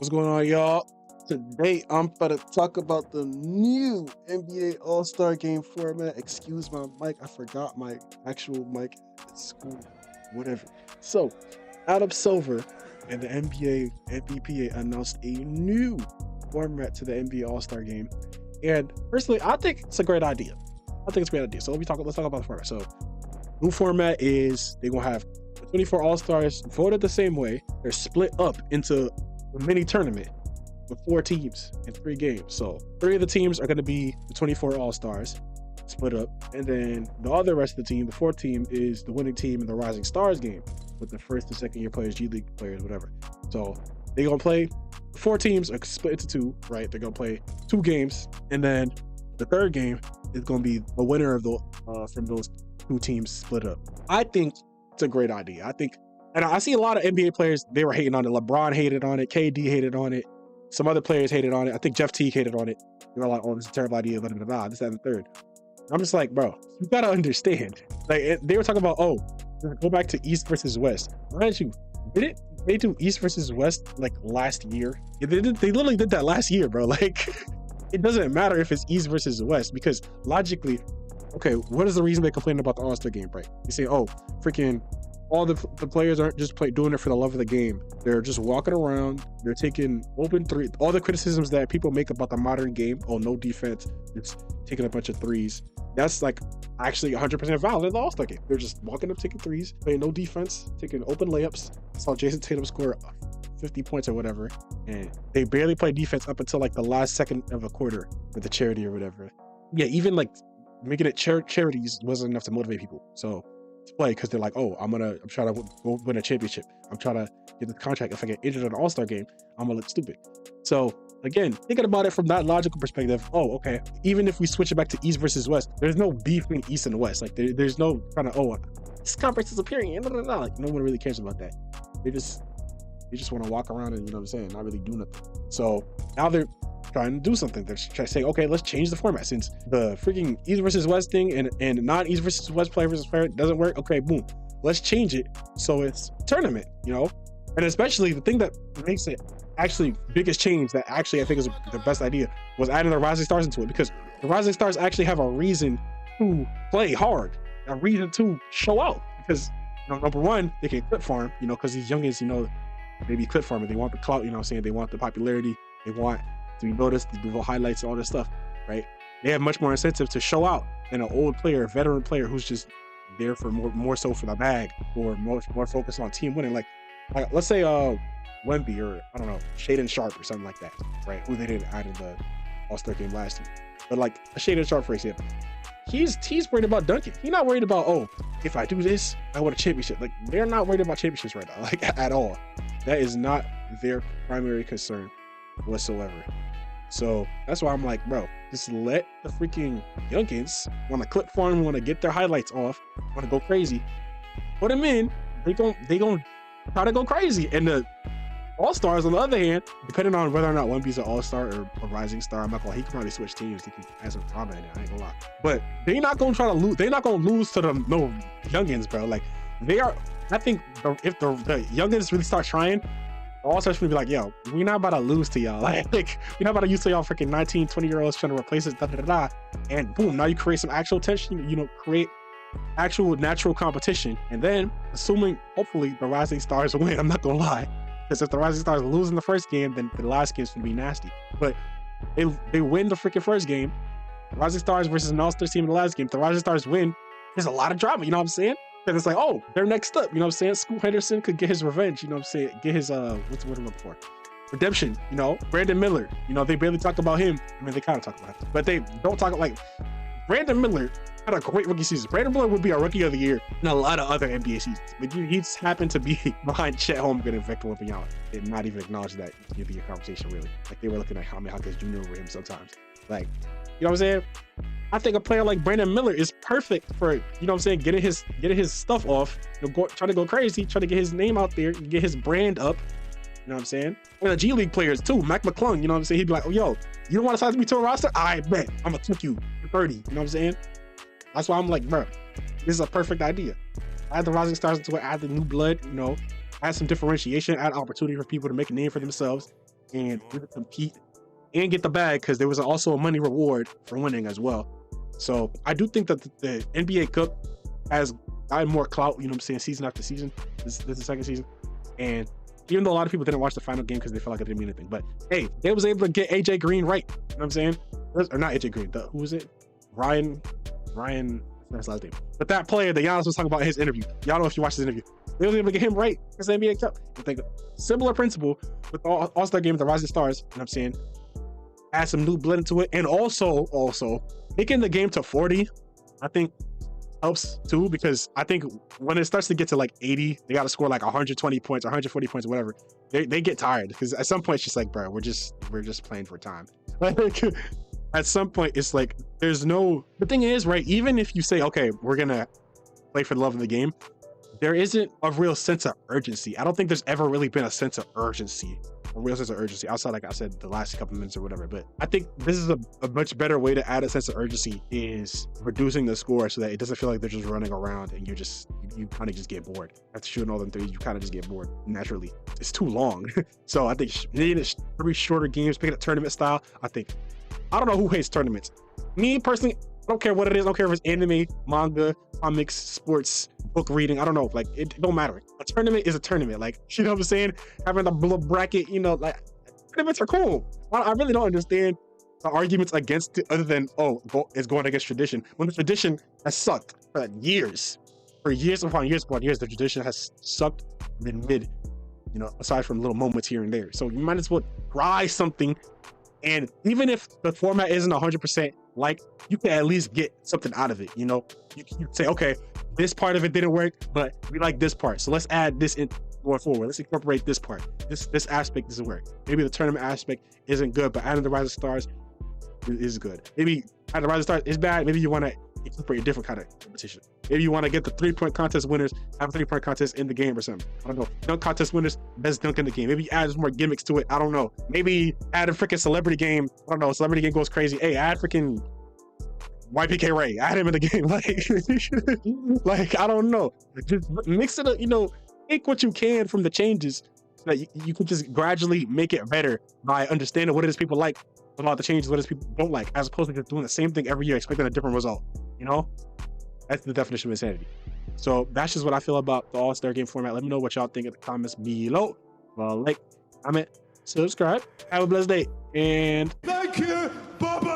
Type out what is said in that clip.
What's going on, y'all? Today, I'm about to talk about the new NBA All-Star Game format. Excuse my mic. I forgot my actual mic at school. Whatever. So, Adam Silver and the NBA NBPA announced a new format to the NBA All-Star Game. And personally, I think it's a great idea. So let's talk about the format. So, new format is they're going to have the 24 All-Stars voted the same way. They're split up into a mini tournament with 4 teams in 3 games. So 3 of the teams are going to be the 24 All-Stars split up. And then the other rest of the team, the 4th team, is the winning team in the Rising Stars game with the first and second year players, G League players, whatever. So they're going to play, 4 teams are split into 2, right? They're going to play 2 games. And then the 3rd game is going to be the winner of the from those 2 teams split up. I think it's a great idea. And I see a lot of NBA players, they were hating on it. LeBron hated on it. KD hated on it. Some other players hated on it. I think Jeff Teague hated on it. They were like, oh, this is a terrible idea. Blah, blah, blah, this, that, and the third. I'm just like, bro, you got to understand. Like, they were talking about, oh, go back to East versus West. Mind you, didn't they do East versus West like last year? They literally did that last year, bro. Like, it doesn't matter if it's East versus West because logically, okay, what is the reason they complain about the All-Star game, right? You say, oh, freaking all the players aren't just doing it for the love of the game. They're just walking around. They're taking open three. All the criticisms that people make about the modern game, oh, no defense, it's taking a bunch of threes. That's like actually 100% valid in the All-Star game. They're just walking up, taking threes, playing no defense, taking open layups. I saw Jason Tatum score 50 points or whatever, and they barely play defense up until like the last second of a quarter for the charity or whatever. Yeah, even like making it charities wasn't enough to motivate people. So to play because they're like, oh, I'm trying to go win a championship. I'm trying to get the contract. If I get injured in an All-Star game, I'm gonna look stupid. So again, thinking about it from that logical perspective, oh, okay. Even if we switch it back to East versus West, there's no beef between East and West. Like there's no kind of, oh, this conference is superior. Like no one really cares about that. They just want to walk around and, you know what I'm saying, not really do nothing. So now they're trying to do something. They're trying to say, okay, let's change the format since the freaking East versus West thing and non-East versus West player versus player doesn't work. Okay, boom, let's change it so it's tournament, you know. And especially the thing that makes it actually biggest change that actually I think is the best idea was adding the Rising Stars into it, because the Rising Stars actually have a reason to play hard, a reason to show out, because, you know, number one, they can clip farm, you know, because these youngins, you know, they be clip farming. They want the clout, you know what I'm saying? They want the popularity. They want to be noticed, to do highlights, all this stuff, right? They have much more incentive to show out than an old player, a veteran player who's just there for more so for the bag or more focused on team winning. Like let's say Wemby or I don't know, Shaedon Sharp or something like that, right? Who they didn't add in the All-Star game last year. But like a Shaedon Sharp, for example, he's worried about dunking. He's not worried about, oh, if I do this, I want a championship. Like they're not worried about championships right now, like at all. That is not their primary concern whatsoever. So that's why I'm like, bro, just let the freaking youngins want to clip farm, want to get their highlights off, want to go crazy, put them in. They gon' try to go crazy. And the All-Stars, on the other hand, depending on whether or not Wemby's an All-Star or a Rising Star, he can probably switch teams. He can add some drama in it, I ain't gonna lie. But they're not gonna try to lose. They're not gonna lose to the youngins, bro. Like they are. I think if the youngins really start trying, All-Stars gonna be like, yo, we're not about to lose to y'all. Like we're not about to use to y'all freaking 19, 20-year-olds trying to replace us, and boom, now you create some actual tension, you know, create actual natural competition. And then, assuming, hopefully, the Rising Stars win, I'm not gonna lie. Because if the Rising Stars lose in the first game, then the last game's gonna be nasty. But they win the freaking first game. Rising Stars versus an All-Star team in the last game. If the Rising Stars win, there's a lot of drama, you know what I'm saying? Because it's like, oh, they're next up, you know what I'm saying? Scoot Henderson could get his revenge, you know what I'm saying? Get his, what's the word I'm looking for? Redemption, you know? Brandon Miller, you know, they barely talk about him. I mean, they kind of talk about him, but they don't talk like Brandon Miller had a great rookie season. Brandon Miller would be a rookie of the year in a lot of other NBA seasons, but he's happened to be behind Chet Holmgren and Victor Wembanyama and not even acknowledge that in the conversation, really. Like they were looking at Jaime Jaquez Jr. over him sometimes. Like, you know what I'm saying? I think a player like Brandon Miller is perfect for, you know what I'm saying, getting his stuff off, you know, trying to go crazy, trying to get his name out there, get his brand up. You know what I'm saying? And the G League players too, Mac McClung, you know what I'm saying? He'd be like, oh, yo, you don't want to sign me to a roster? I bet I'm gonna took you for 30. You know what I'm saying? That's why I'm like, bro, this is a perfect idea. Add the Rising Stars into it, add the new blood, you know, add some differentiation, add opportunity for people to make a name for themselves. and really compete and get the bag, because there was also a money reward for winning as well. So I do think that the NBA Cup has gotten more clout, you know what I'm saying, season after season. This is the second season. And even though a lot of people didn't watch the final game because they felt like it didn't mean anything, but hey, they was able to get AJ Green right. You know what I'm saying? Or not AJ Green, who was it? Ryan, that's his last name. But that player that Giannis was talking about in his interview, y'all know if you watch this interview, they was able to get him right because the NBA Cup. I think similar principle with the All-Star game with the Rising Stars, you know what I'm saying? Add some new blood into it. And also making the game to 40, I think helps too, because I think when it starts to get to like 80, they got to score like 120 points, 140 points, or whatever. They get tired, because at some point it's just like, bro, we're just playing for time. Like at some point it's like the thing is, right, even if you say, okay, we're gonna play for the love of the game, there isn't a real sense of urgency. I don't think there's ever really been a real sense of urgency outside, like I said, the last couple minutes or whatever. But I think this is a much better way to add a sense of urgency, is reducing the score so that it doesn't feel like they're just running around and you kind of just get bored. After shooting all them threes, you kind of just get bored naturally. It's too long. So I think making it 3 shorter games, making it tournament style, I don't know who hates tournaments. Me personally, I don't care what it is. I don't care if it's anime, manga, comics, sports, book reading. I don't know. Like, it don't matter. A tournament is a tournament. Like, you know what I'm saying? Having a little bracket, you know, like, tournaments are cool. I really don't understand the arguments against it, other than, it's going against tradition. When the tradition has sucked for years. For years upon years upon years, the tradition has sucked mid, you know, aside from little moments here and there. So you might as well try something. And even if the format isn't 100%, like, you can at least get something out of it, you know? You can say, okay, this part of it didn't work, but we like this part, so let's add this in going forward. Let's incorporate this part. This aspect doesn't work. Maybe the tournament aspect isn't good, but adding the Rising Stars is good. Maybe adding the Rising Stars is bad. Maybe you want to incorporate a different kind of competition. Maybe you want to get the 3-point contest winners, have a 3-point contest in the game or something. I don't know. Dunk contest winners, best dunk in the game. Maybe add more gimmicks to it. I don't know. Maybe add a freaking celebrity game. I don't know. Celebrity game goes crazy. Hey, add freaking YPK Ray. Add him in the game. Like, I don't know. Just mix it up, you know, take what you can from the changes so that you can just gradually make it better by understanding what it is people like about the changes, what it is people don't like, as opposed to just doing the same thing every year, expecting a different result, you know? That's the definition of insanity. So that's just what I feel about the All-Star game format. Let me know what y'all think in the comments below. Like, comment, subscribe. Have a blessed day. And thank you. Bye-bye.